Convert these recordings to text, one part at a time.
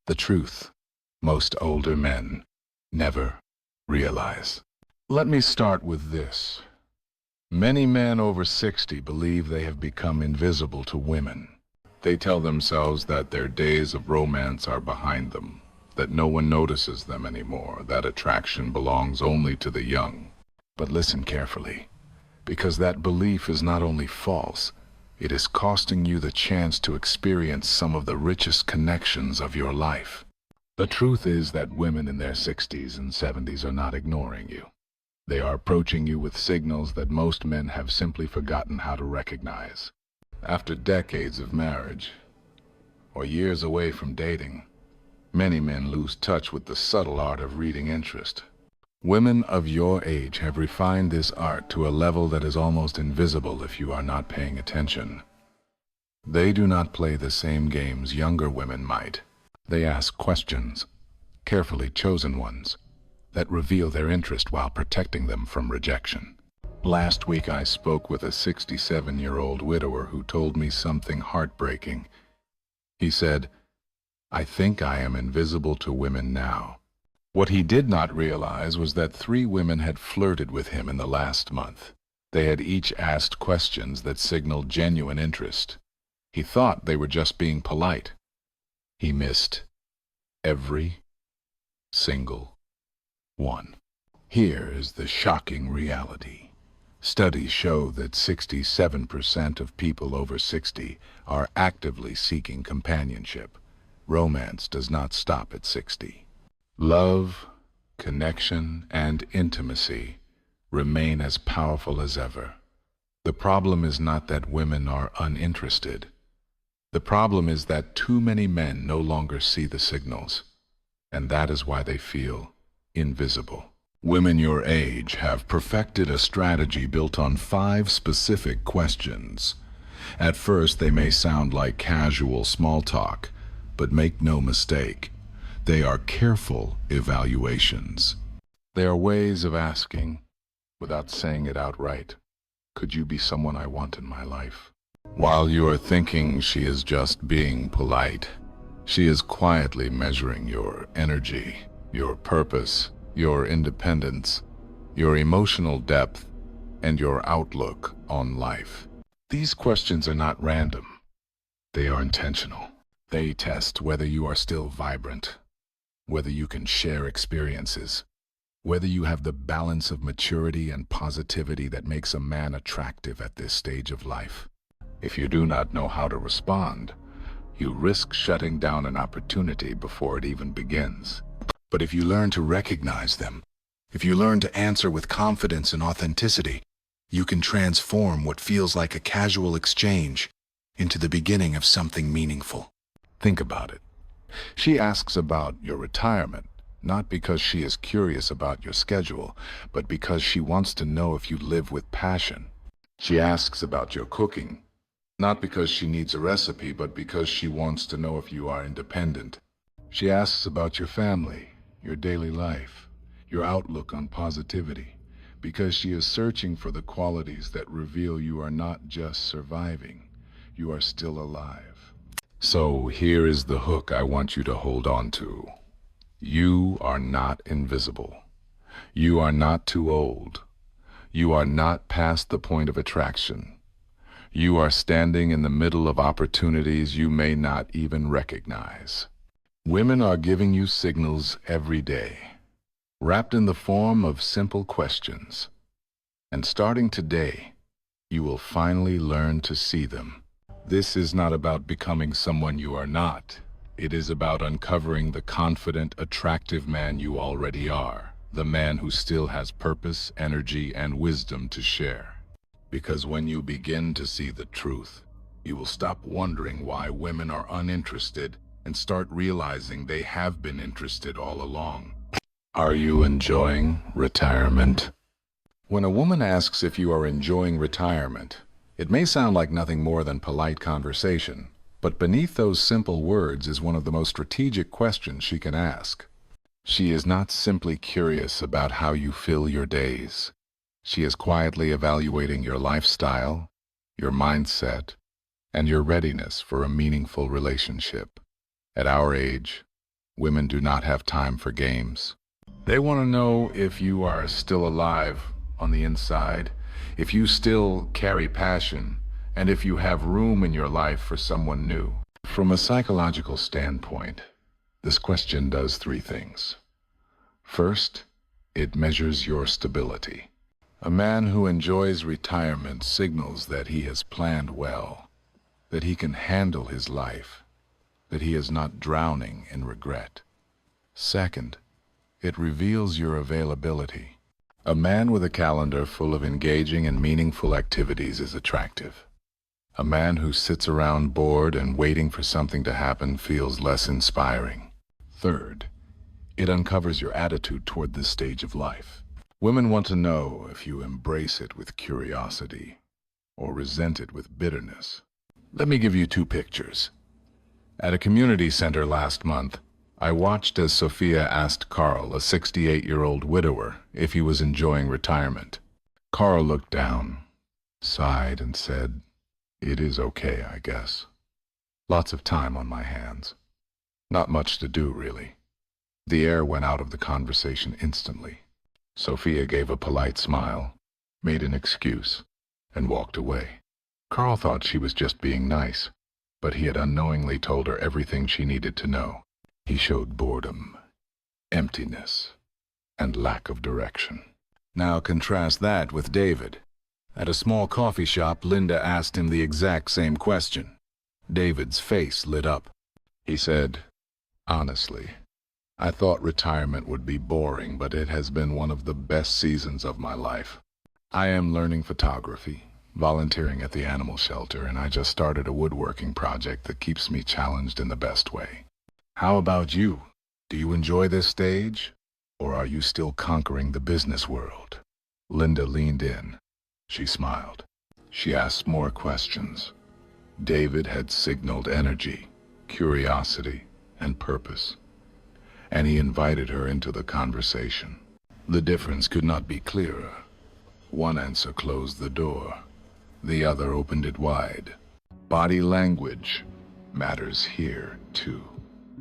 The truth most older men never realize. Let me start with this. Many men over 60 believe they have become invisible to women. They tell themselves that their days of romance are behind them, that no one notices them anymore, that attraction belongs only to the young. But listen carefully, because that belief is not only false, it is costing you the chance to experience some of the richest connections of your life. The truth is that women in their 60s and 70s are not ignoring you. They are approaching you with signals that most men have simply forgotten how to recognize. After decades of marriage, or years away from dating, many men lose touch with the subtle art of reading interest. Women of your age have refined this art to a level that is almost invisible if you are not paying attention. They do not play the same games younger women might. They ask questions, carefully chosen ones, that reveal their interest while protecting them from rejection. Last week I spoke with a 67-year-old widower who told me something heartbreaking. He said, "I think I am invisible to women now." What he did not realize was that 3 women had flirted with him in the last month. They had each asked questions that signaled genuine interest. He thought they were just being polite. He missed every single one. Here is the shocking reality. Studies show that 67% of people over 60 are actively seeking companionship. Romance does not stop at 60. Love, connection, and intimacy remain as powerful as ever. The problem is not that women are uninterested. The problem is that too many men no longer see the signals, and that is why they feel invisible. Women your age have perfected a strategy built on 5 specific questions. At first, they may sound like casual small talk, but make no mistake, they are careful evaluations. They are ways of asking, without saying it outright, "Could you be someone I want in my life?" While you are thinking she is just being polite, she is quietly measuring your energy, your purpose, your independence, your emotional depth, and your outlook on life. These questions are not random. They are intentional. They test whether you are still vibrant, whether you can share experiences, whether you have the balance of maturity and positivity that makes a man attractive at this stage of life. If you do not know how to respond, you risk shutting down an opportunity before it even begins. But if you learn to recognize them, if you learn to answer with confidence and authenticity, you can transform what feels like a casual exchange into the beginning of something meaningful. Think about it. She asks about your retirement, not because she is curious about your schedule, but because she wants to know if you live with passion. She asks about your cooking, not because she needs a recipe, but because she wants to know if you are independent. She asks about your family, your daily life, your outlook on positivity, because she is searching for the qualities that reveal you are not just surviving, you are still alive. So here is the hook I want you to hold on to. You are not invisible. You are not too old. You are not past the point of attraction. You are standing in the middle of opportunities you may not even recognize. Women are giving you signals every day, wrapped in the form of simple questions. And starting today, you will finally learn to see them. This is not about becoming someone you are not. It is about uncovering the confident, attractive man you already are, the man who still has purpose, energy, and wisdom to share. Because when you begin to see the truth, you will stop wondering why women are uninterested and start realizing they have been interested all along. Are you enjoying retirement? When a woman asks if you are enjoying retirement, it may sound like nothing more than polite conversation, but beneath those simple words is one of the most strategic questions she can ask. She is not simply curious about how you fill your days. She is quietly evaluating your lifestyle, your mindset, and your readiness for a meaningful relationship. At our age, Women do not have time for games. They want to know if you are still alive on the inside, if you still carry passion, and if you have room in your life for someone new. From a psychological standpoint, this question does three things. First, it measures your stability. A man who enjoys retirement signals that he has planned well, that he can handle his life, that he is not drowning in regret. Second, it reveals your availability. A man with a calendar full of engaging and meaningful activities is attractive. A man who sits around bored and waiting for something to happen feels less inspiring. Third, it uncovers your attitude toward this stage of life. Women want to know if you embrace it with curiosity or resent it with bitterness. Let me give you two pictures. At a community center last month, I watched as Sophia asked Carl, a 68-year-old widower, if he was enjoying retirement. Carl looked down, sighed, and said, "It is okay, I guess. Lots of time on my hands. Not much to do, really." The air went out of the conversation instantly. Sophia gave a polite smile, made an excuse, and walked away. Carl thought she was just being nice, but he had unknowingly told her everything she needed to know. He showed boredom, emptiness, and lack of direction. Now contrast that with David. At a small coffee shop, Linda asked him the exact same question. David's face lit up. He said, "Honestly, I thought retirement would be boring, but it has been one of the best seasons of my life. I am learning photography, volunteering at the animal shelter, and I just started a woodworking project that keeps me challenged in the best way. How about you? Do you enjoy this stage? Or are you still conquering the business world?" Linda leaned in. She smiled. She asked more questions. David had signaled energy, curiosity, and purpose, and he invited her into the conversation. The difference could not be clearer. One answer closed the door. The other opened it wide. Body language matters here, too.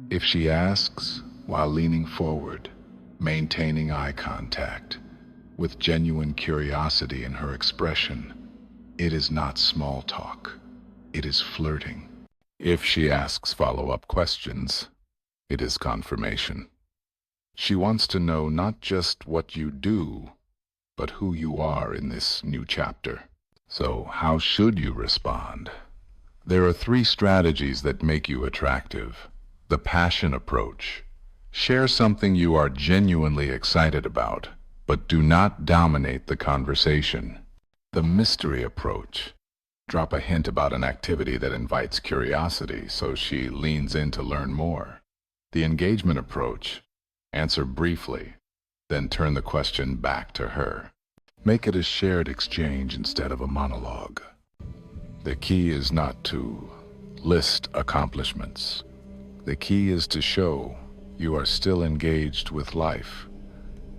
If she asks, while leaning forward, maintaining eye contact, with genuine curiosity in her expression, it is not small talk. It is flirting. If she asks follow-up questions, it is confirmation. She wants to know not just what you do, but who you are in this new chapter. So how should you respond? There are three strategies that make you attractive. The passion approach. Share something you are genuinely excited about, but do not dominate the conversation. The mystery approach. Drop a hint about an activity that invites curiosity so she leans in to learn more. The engagement approach. Answer briefly, then turn the question back to her. Make it a shared exchange instead of a monologue. The key is not to list accomplishments. The key is to show you are still engaged with life,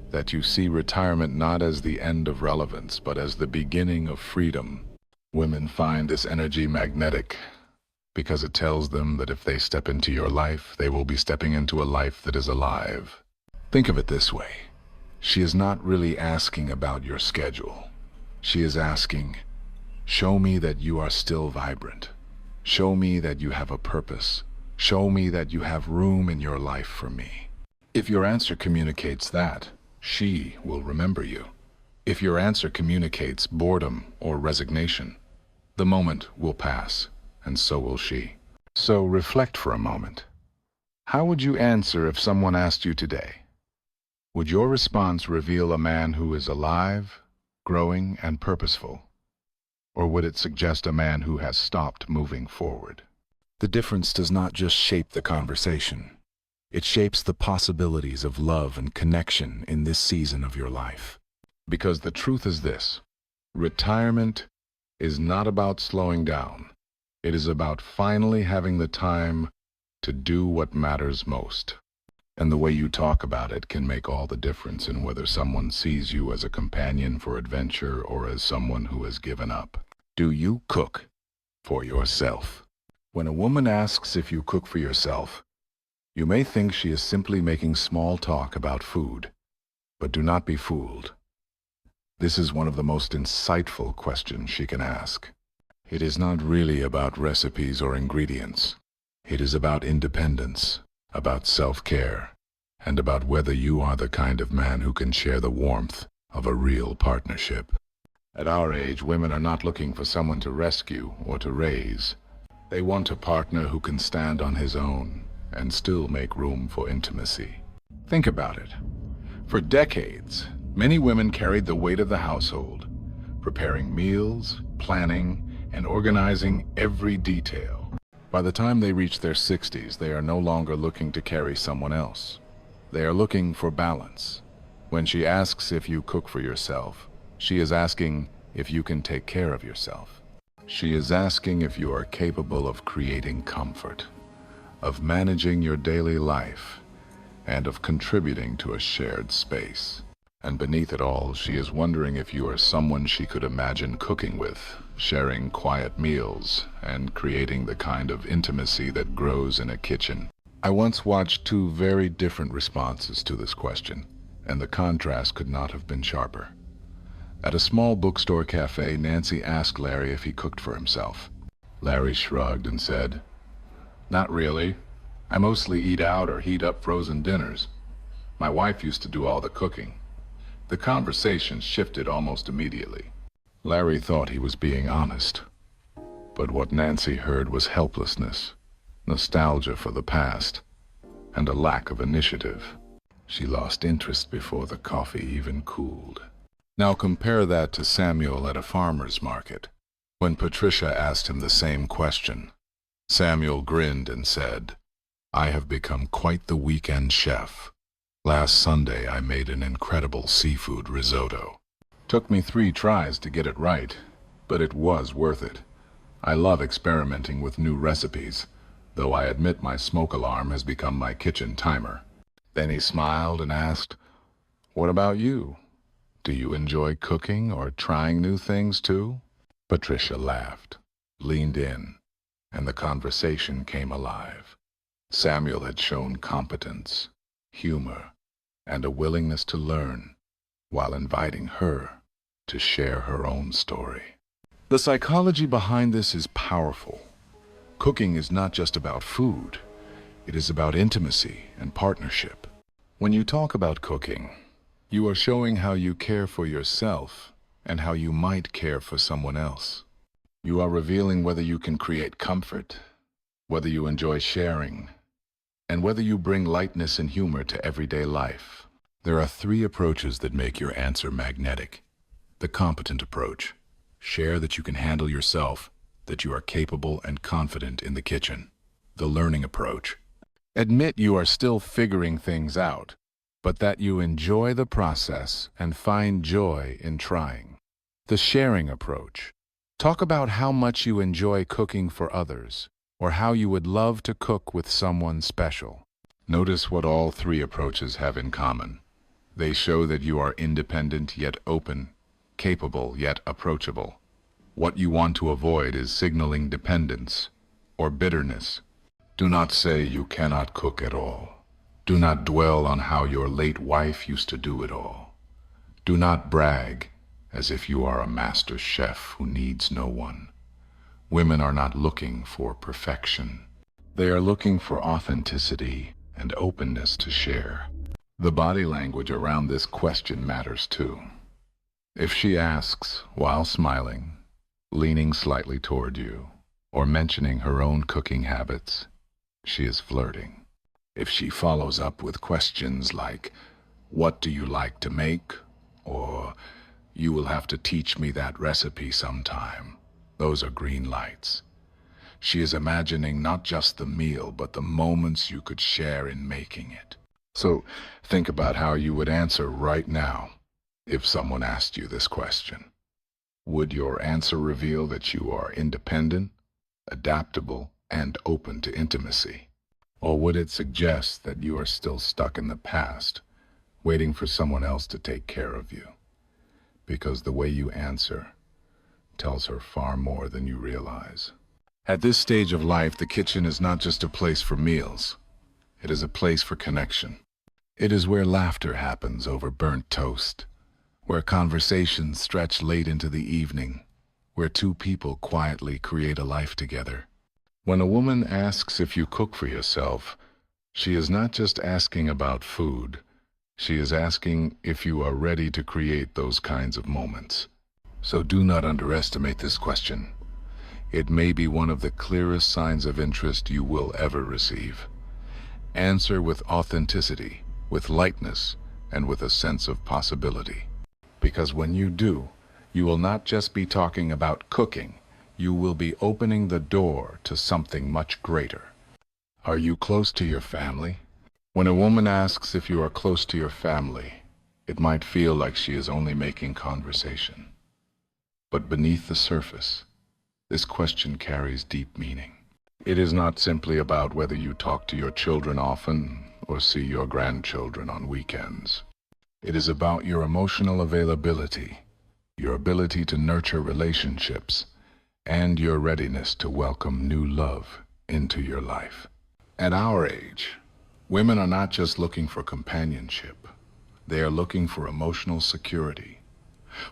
that you see retirement not as the end of relevance, but as the beginning of freedom. Women find this energy magnetic because it tells them that if they step into your life, they will be stepping into a life that is alive. Think of it this way. She is not really asking about your schedule. She is asking, show me that you are still vibrant. Show me that you have a purpose. Show me that you have room in your life for me. If your answer communicates that, she will remember you. If your answer communicates boredom or resignation, the moment will pass, and so will she. So reflect for a moment. How would you answer if someone asked you today? Would your response reveal a man who is alive, growing, and purposeful? Or would it suggest a man who has stopped moving forward? The difference does not just shape the conversation. It shapes the possibilities of love and connection in this season of your life. Because the truth is this: retirement is not about slowing down. It is about finally having the time to do what matters most. And the way you talk about it can make all the difference in whether someone sees you as a companion for adventure or as someone who has given up. Do you cook for yourself? When a woman asks if you cook for yourself, You may think she is simply making small talk about food, but do not be fooled. This is one of the most insightful questions she can ask. It is not really about recipes or ingredients. It is about independence, about self-care, and about whether you are the kind of man who can share the warmth of a real partnership. At our age, women are not looking for someone to rescue or to raise. They want a partner who can stand on his own and still make room for intimacy. Think about it. For decades, many women carried the weight of the household, preparing meals, planning, and organizing every detail. By the time they reach their 60s, they are no longer looking to carry someone else. They are looking for balance. When she asks if you cook for yourself, she is asking if you can take care of yourself. She is asking if you are capable of creating comfort, of managing your daily life, and of contributing to a shared space. And beneath it all, she is wondering if you are someone she could imagine cooking with, sharing quiet meals, and creating the kind of intimacy that grows in a kitchen. I once watched two very different responses to this question, and the contrast could not have been sharper. At a small bookstore cafe, Nancy asked Larry if he cooked for himself. Larry shrugged and said, "Not really. I mostly eat out or heat up frozen dinners. My wife used to do all the cooking." The conversation shifted almost immediately. Larry thought he was being honest, but what Nancy heard was helplessness, nostalgia for the past, and a lack of initiative. She lost interest before the coffee even cooled. Now compare that to Samuel at a farmer's market. When Patricia asked him the same question, Samuel grinned and said, "I have become quite the weekend chef. Last Sunday I made an incredible seafood risotto. Took me 3 tries to get it right, but it was worth it. I love experimenting with new recipes, though I admit my smoke alarm has become my kitchen timer." Then he smiled and asked, "What about you? Do you enjoy cooking or trying new things too?" Patricia laughed, leaned in, and the conversation came alive. Samuel had shown competence, humor, and a willingness to learn, while inviting her to share her own story. The psychology behind this is powerful. Cooking is not just about food. It is about intimacy and partnership. When you talk about cooking, you are showing how you care for yourself and how you might care for someone else. You are revealing whether you can create comfort, whether you enjoy sharing, and whether you bring lightness and humor to everyday life. There are 3 approaches that make your answer magnetic. The competent approach. Share that you can handle yourself, that you are capable and confident in the kitchen. The learning approach. Admit you are still figuring things out, but that you enjoy the process and find joy in trying. The sharing approach. Talk about how much you enjoy cooking for others, or how you would love to cook with someone special. Notice what all 3 approaches have in common. They show that you are independent yet open, capable yet approachable. What you want to avoid is signaling dependence or bitterness. Do not say you cannot cook at all. Do not dwell on how your late wife used to do it all. Do not brag as if you are a master chef who needs no one. Women are not looking for perfection. They are looking for authenticity and openness to share. The body language around this question matters too. If she asks while smiling, leaning slightly toward you, or mentioning her own cooking habits, she is flirting. If she follows up with questions like, "What do you like to make?" or "You will have to teach me that recipe sometime," those are green lights. She is imagining not just the meal, but the moments you could share in making it. So think about how you would answer right now if someone asked you this question. Would your answer reveal that you are independent, adaptable, and open to intimacy? Or would it suggest that you are still stuck in the past, waiting for someone else to take care of you? Because the way you answer tells her far more than you realize. At this stage of life, the kitchen is not just a place for meals. It is a place for connection. It is where laughter happens over burnt toast, where conversations stretch late into the evening, where two people quietly create a life together. When a woman asks if you cook for yourself, she is not just asking about food. She is asking if you are ready to create those kinds of moments. So do not underestimate this question. It may be one of the clearest signs of interest you will ever receive. Answer with authenticity, with lightness, and with a sense of possibility. Because when you do, you will not just be talking about cooking, you will be opening the door to something much greater. Are you close to your family? When a woman asks if you are close to your family, it might feel like she is only making conversation. But beneath the surface, this question carries deep meaning. It is not simply about whether you talk to your children often or see your grandchildren on weekends. It is about your emotional availability, your ability to nurture relationships, and your readiness to welcome new love into your life. At our age, women are not just looking for companionship. They are looking for emotional security,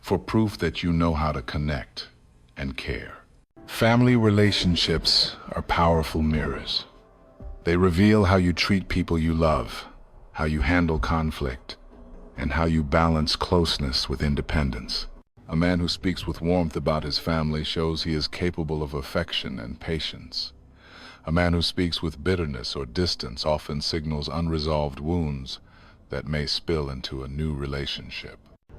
for proof that you know how to connect and care. Family relationships are powerful mirrors. They reveal how you treat people you love, how you handle conflict, and how you balance closeness with independence. A man who speaks with warmth about his family shows he is capable of affection and patience. A man who speaks with bitterness or distance often signals unresolved wounds that may spill into a new relationship.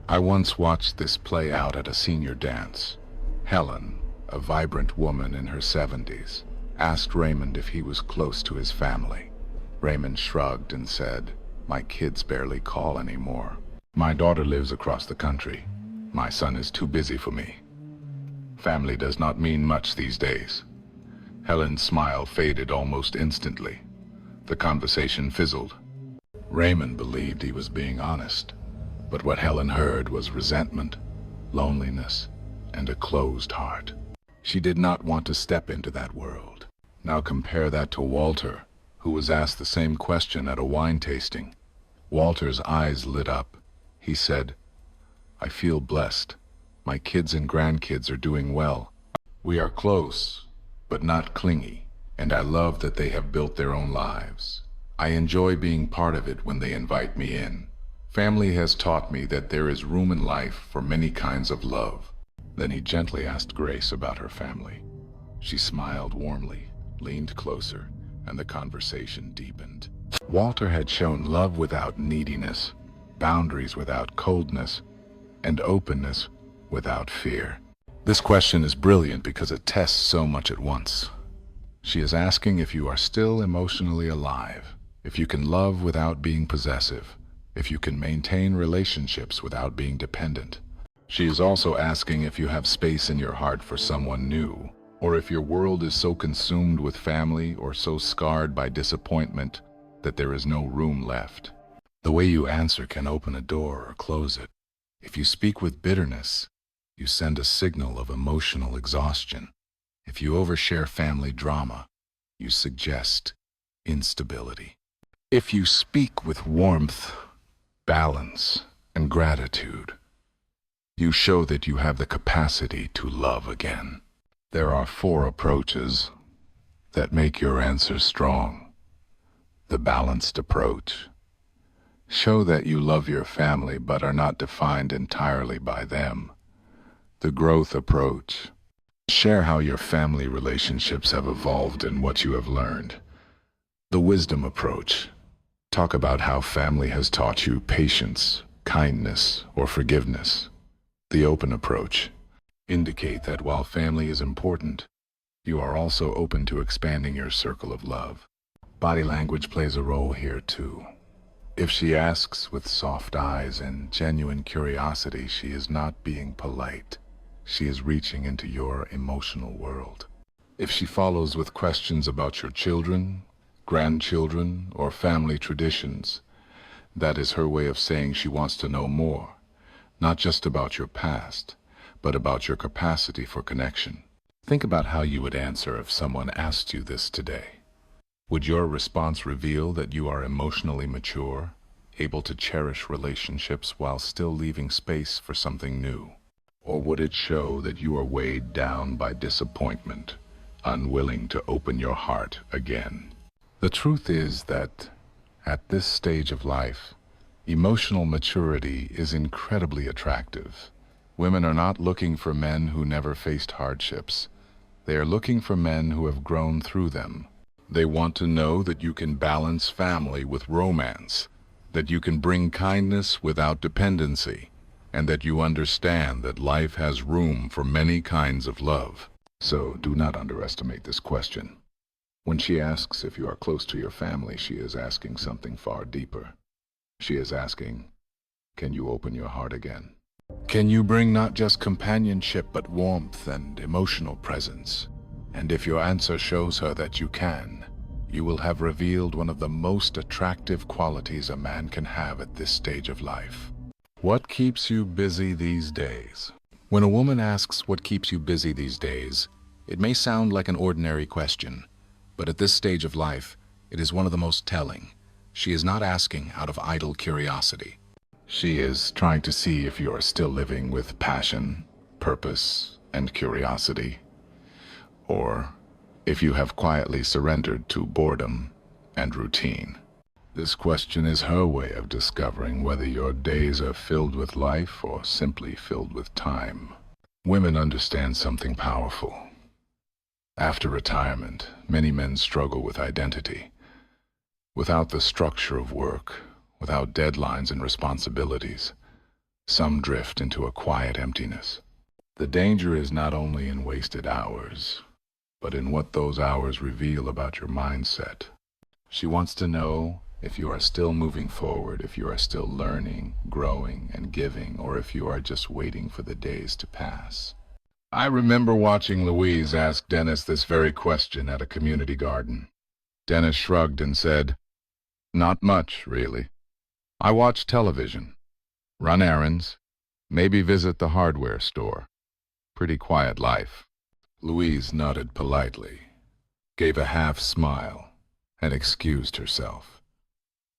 I once watched this play out at a senior dance. Helen, a vibrant woman in her 70s, asked Raymond if he was close to his family. Raymond shrugged and said, "My kids barely call anymore. My daughter lives across the country. My son is too busy for me. Family does not mean much these days." Helen's smile faded almost instantly. The conversation fizzled. Raymond believed he was being honest, but what Helen heard was resentment, loneliness, and a closed heart. She did not want to step into that world. Now compare that to Walter, who was asked the same question at a wine tasting. Walter's eyes lit up. He said, "I feel blessed. My kids and grandkids are doing well. We are close, but not clingy, and I love that they have built their own lives. I enjoy being part of it when they invite me in. Family has taught me that there is room in life for many kinds of love." Then he gently asked Grace about her family. She smiled warmly, leaned closer, and the conversation deepened. Walter had shown love without neediness, boundaries without coldness, and openness without fear. This question is brilliant because it tests so much at once. She is asking if you are still emotionally alive, if you can love without being possessive, if you can maintain relationships without being dependent. She is also asking if you have space in your heart for someone new, or if your world is so consumed with family or so scarred by disappointment that there is no room left. The way you answer can open a door or close it. If you speak with bitterness, you send a signal of emotional exhaustion. If you overshare family drama, you suggest instability. If you speak with warmth, balance, and gratitude, you show that you have the capacity to love again. There are 4 approaches that make your answer strong. The balanced approach. Show that you love your family but are not defined entirely by them. The growth approach. Share how your family relationships have evolved and what you have learned. The wisdom approach. Talk about how family has taught you patience, kindness, or forgiveness. The open approach. Indicate that while family is important, you are also open to expanding your circle of love. Body language plays a role here too. If she asks with soft eyes and genuine curiosity, she is not being polite. She is reaching into your emotional world. If she follows with questions about your children, grandchildren, or family traditions, that is her way of saying she wants to know more. Not just about your past, but about your capacity for connection. Think about how you would answer if someone asked you this today. Would your response reveal that you are emotionally mature, able to cherish relationships while still leaving space for something new? Or would it show that you are weighed down by disappointment, unwilling to open your heart again? The truth is that, at this stage of life, emotional maturity is incredibly attractive. Women are not looking for men who never faced hardships. They are looking for men who have grown through them. They want to know that you can balance family with romance, that you can bring kindness without dependency, and that you understand that life has room for many kinds of love. So do not underestimate this question. When she asks if you are close to your family, she is asking something far deeper. She is asking, can you open your heart again? Can you bring not just companionship but warmth and emotional presence? And if your answer shows her that you can, you will have revealed one of the most attractive qualities a man can have at this stage of life. What keeps you busy these days? When a woman asks what keeps you busy these days, it may sound like an ordinary question, but at this stage of life, it is one of the most telling. She is not asking out of idle curiosity. She is trying to see if you are still living with passion, purpose, and curiosity, or if you have quietly surrendered to boredom and routine. This question is her way of discovering whether your days are filled with life or simply filled with time. Women understand something powerful. After retirement, many men struggle with identity. Without the structure of work, without deadlines and responsibilities, some drift into a quiet emptiness. The danger is not only in wasted hours, but in what those hours reveal about your mindset. She wants to know if you are still moving forward, if you are still learning, growing, and giving, or if you are just waiting for the days to pass. I remember watching Louise ask Dennis this very question at a community garden. Dennis shrugged and said, "Not much, really. I watch television, run errands, maybe visit the hardware store. Pretty quiet life." Louise nodded politely, gave a half smile, and excused herself.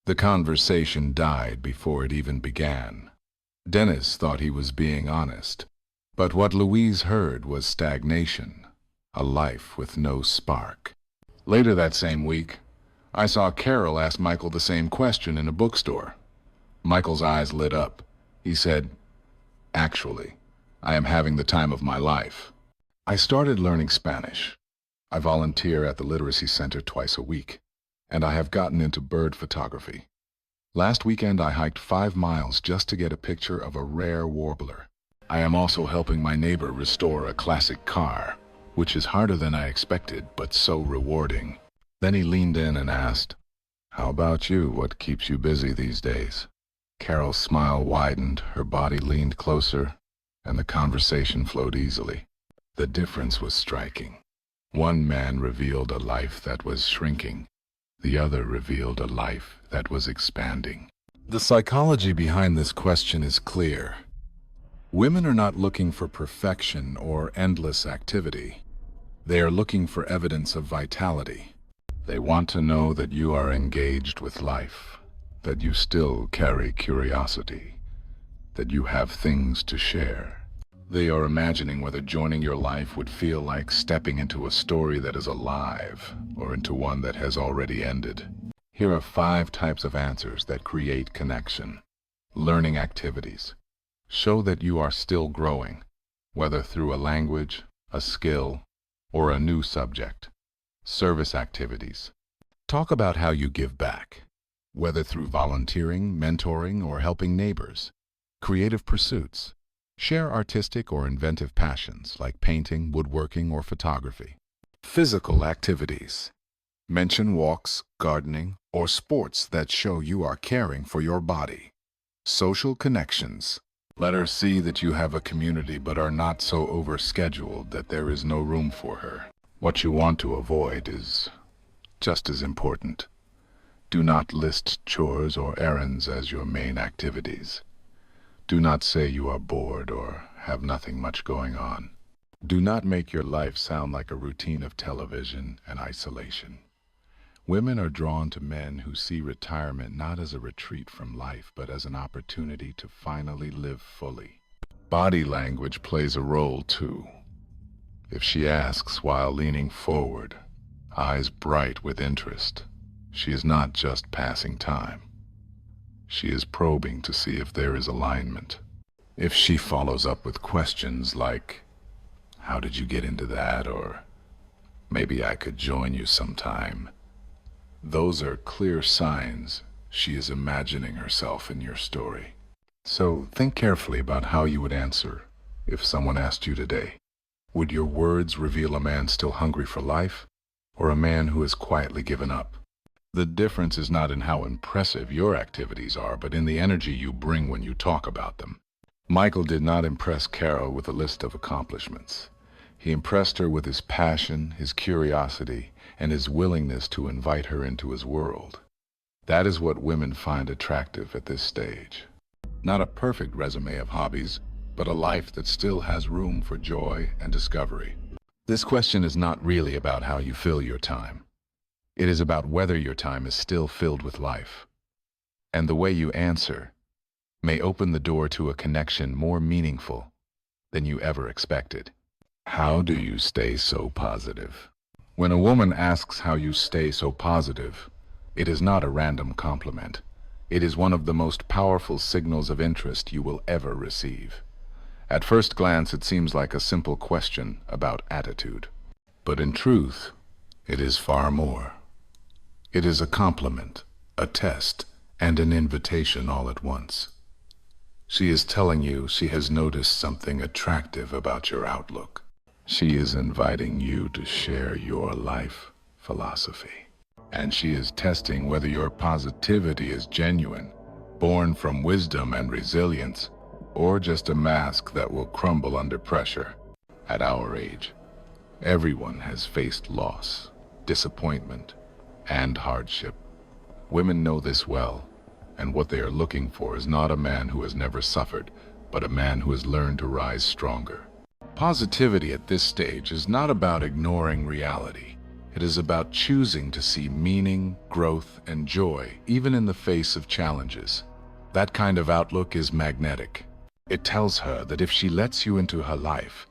The conversation died before it even began. Dennis thought he was being honest, but what Louise heard was stagnation, a life with no spark. Later that same week, I saw Carol ask Michael the same question in a bookstore. Michael's eyes lit up. He said, "Actually, I am having the time of my life. I started learning Spanish. I volunteer at the Literacy Center twice a week, and I have gotten into bird photography. Last weekend I hiked 5 miles just to get a picture of a rare warbler. I am also helping my neighbor restore a classic car, which is harder than I expected, but so rewarding." Then he leaned in and asked, "How about you? What keeps you busy these days?" Carol's smile widened, her body leaned closer, and the conversation flowed easily. The difference was striking. One man revealed a life that was shrinking. The other revealed a life that was expanding. The psychology behind this question is clear. Women are not looking for perfection or endless activity. They are looking for evidence of vitality. They want to know that you are engaged with life, that you still carry curiosity, that you have things to share. They are imagining whether joining your life would feel like stepping into a story that is alive or into one that has already ended. Here are 5 types of answers that create connection. Learning activities. Show that you are still growing, whether through a language, a skill, or a new subject. Service activities. Talk about how you give back, whether through volunteering, mentoring, or helping neighbors. Creative pursuits. Share artistic or inventive passions like painting, woodworking, or photography. Physical activities. Mention walks, gardening, or sports that show you are caring for your body. Social connections. Let her see that you have a community but are not so overscheduled that there is no room for her. What you want to avoid is just as important. Do not list chores or errands as your main activities. Do not say you are bored or have nothing much going on. Do not make your life sound like a routine of television and isolation. Women are drawn to men who see retirement not as a retreat from life, but as an opportunity to finally live fully. Body language plays a role too. If she asks while leaning forward, eyes bright with interest, she is not just passing time. She is probing to see if there is alignment. If she follows up with questions like, "How did you get into that?" or "Maybe I could join you sometime," those are clear signs she is imagining herself in your story. So think carefully about how you would answer if someone asked you today. Would your words reveal a man still hungry for life, or a man who has quietly given up? The difference is not in how impressive your activities are, but in the energy you bring when you talk about them. Michael did not impress Carol with a list of accomplishments. He impressed her with his passion, his curiosity, and his willingness to invite her into his world. That is what women find attractive at this stage. Not a perfect resume of hobbies, but a life that still has room for joy and discovery. This question is not really about how you fill your time. It is about whether your time is still filled with life. And the way you answer may open the door to a connection more meaningful than you ever expected. How do you stay so positive? When a woman asks how you stay so positive, it is not a random compliment. It is one of the most powerful signals of interest you will ever receive. At first glance, it seems like a simple question about attitude. But in truth, it is far more. It is a compliment, a test, and an invitation all at once. She is telling you she has noticed something attractive about your outlook. She is inviting you to share your life philosophy. And she is testing whether your positivity is genuine, born from wisdom and resilience, or just a mask that will crumble under pressure. At our age, everyone has faced loss, disappointment, and hardship. Women know this well, and what they are looking for is not a man who has never suffered, but a man who has learned to rise stronger. Positivity at this stage is not about ignoring reality. It is about choosing to see meaning, growth, and joy, even in the face of challenges. That kind of outlook is magnetic. It tells her that if she lets you into her life,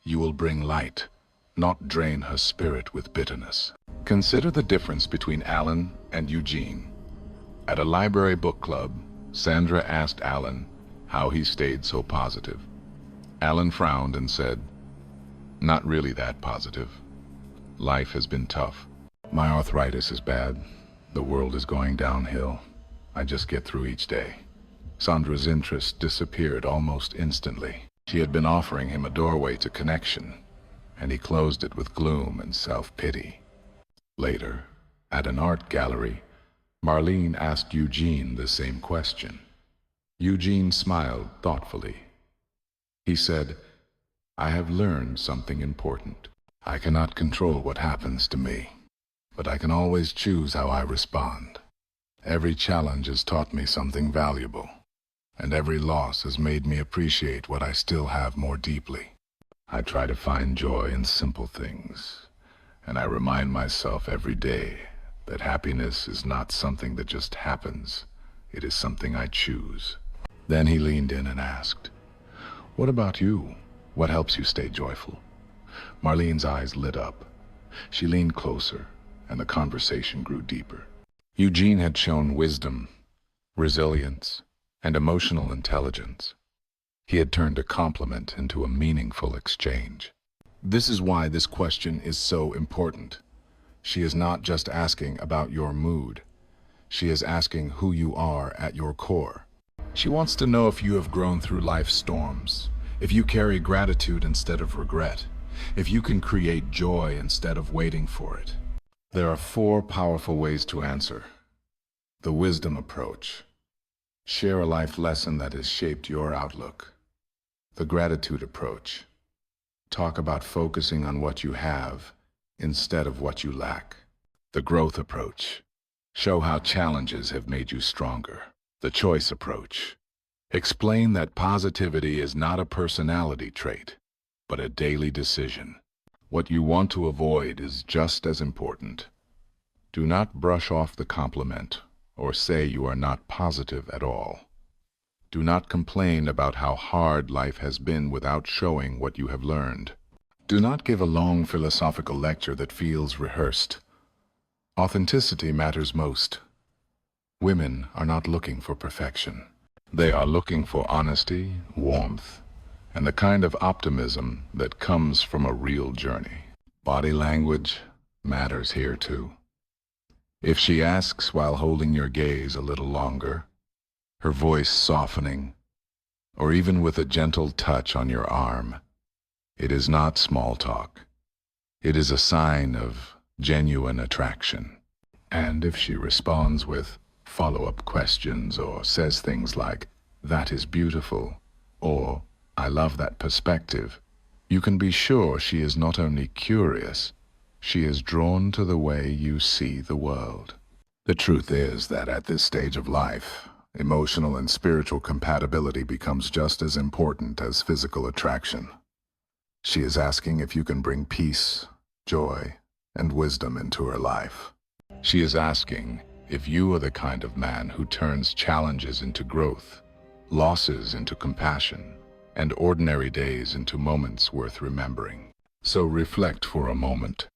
you will bring light, not drain her spirit with bitterness. Consider the difference between Alan and Eugene. At a library book club, Sandra asked Alan how he stayed so positive. Alan frowned and said, "Not really that positive. Life has been tough. My arthritis is bad. The world is going downhill. I just get through each day." Sandra's interest disappeared almost instantly. She had been offering him a doorway to connection, and he closed it with gloom and self-pity. Later, at an art gallery, Marlene asked Eugene the same question. Eugene smiled thoughtfully. He said, "I have learned something important. I cannot control what happens to me, but I can always choose how I respond. Every challenge has taught me something valuable, and every loss has made me appreciate what I still have more deeply. I try to find joy in simple things, and I remind myself every day that happiness is not something that just happens. It is something I choose." Then he leaned in and asked, "What about you? What helps you stay joyful?" Marlene's eyes lit up. She leaned closer, and the conversation grew deeper. Eugene had shown wisdom, resilience, and emotional intelligence. He had turned a compliment into a meaningful exchange. This is why this question is so important. She is not just asking about your mood. She is asking who you are at your core. She wants to know if you have grown through life's storms, if you carry gratitude instead of regret, if you can create joy instead of waiting for it. There are 4 powerful ways to answer. The wisdom approach. Share a life lesson that has shaped your outlook. The gratitude approach. Talk about focusing on what you have instead of what you lack. The growth approach. Show how challenges have made you stronger. The choice approach. Explain that positivity is not a personality trait, but a daily decision. What you want to avoid is just as important. Do not brush off the compliment or say you are not positive at all. Do not complain about how hard life has been without showing what you have learned. Do not give a long philosophical lecture that feels rehearsed. Authenticity matters most. Women are not looking for perfection. They are looking for honesty, warmth, and the kind of optimism that comes from a real journey. Body language matters here too. If she asks while holding your gaze a little longer, her voice softening, or even with a gentle touch on your arm, it is not small talk. It is a sign of genuine attraction. And if she responds with follow-up questions or says things like, "That is beautiful," or "I love that perspective," you can be sure she is not only curious, she is drawn to the way you see the world. The truth is that at this stage of life, emotional and spiritual compatibility becomes just as important as physical attraction. She is asking if you can bring peace, joy, and wisdom into her life. She is asking if you are the kind of man who turns challenges into growth, losses into compassion, and ordinary days into moments worth remembering. So reflect for a moment.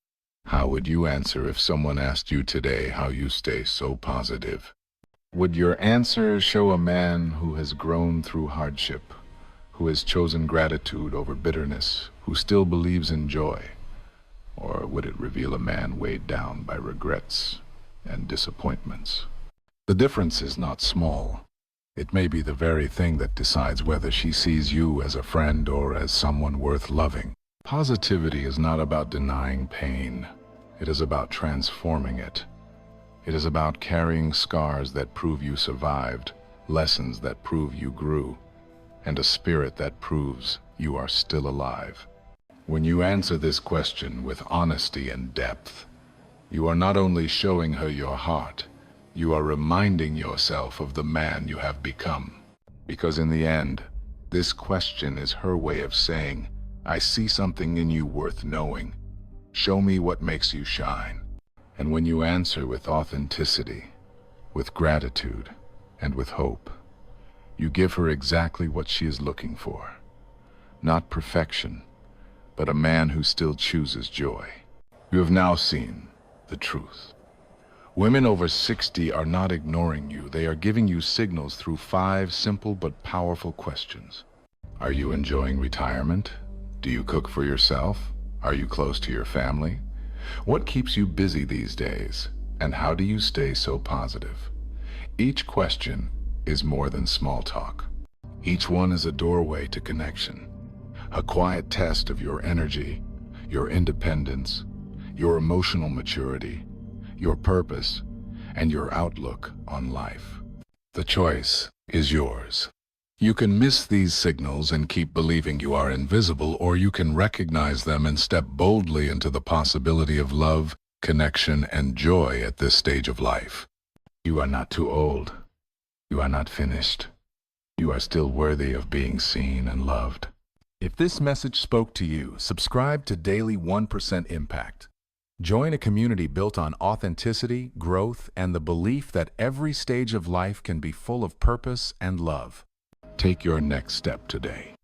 How would you answer if someone asked you today how you stay so positive? Would your answer show a man who has grown through hardship, who has chosen gratitude over bitterness, who still believes in joy? Or would it reveal a man weighed down by regrets and disappointments? The difference is not small. It may be the very thing that decides whether she sees you as a friend or as someone worth loving. Positivity is not about denying pain. It is about transforming it. It is about carrying scars that prove you survived, lessons that prove you grew, and a spirit that proves you are still alive. When you answer this question with honesty and depth, you are not only showing her your heart, you are reminding yourself of the man you have become. Because in the end, this question is her way of saying, "I see something in you worth knowing. Show me what makes you shine." And when you answer with authenticity, with gratitude, and with hope, you give her exactly what she is looking for. Not perfection, but a man who still chooses joy. You have now seen the truth. Women over 60 are not ignoring you. They are giving you signals through 5 simple but powerful questions. Are you enjoying retirement? Do you cook for yourself? Are you close to your family? What keeps you busy these days? And how do you stay so positive? Each question is more than small talk. Each one is a doorway to connection, a quiet test of your energy, your independence, your emotional maturity, your purpose, and your outlook on life. The choice is yours. You can miss these signals and keep believing you are invisible, or you can recognize them and step boldly into the possibility of love, connection, and joy at this stage of life. You are not too old. You are not finished. You are still worthy of being seen and loved. If this message spoke to you, subscribe to Daily 1% Impact. Join a community built on authenticity, growth, and the belief that every stage of life can be full of purpose and love. Take your next step today.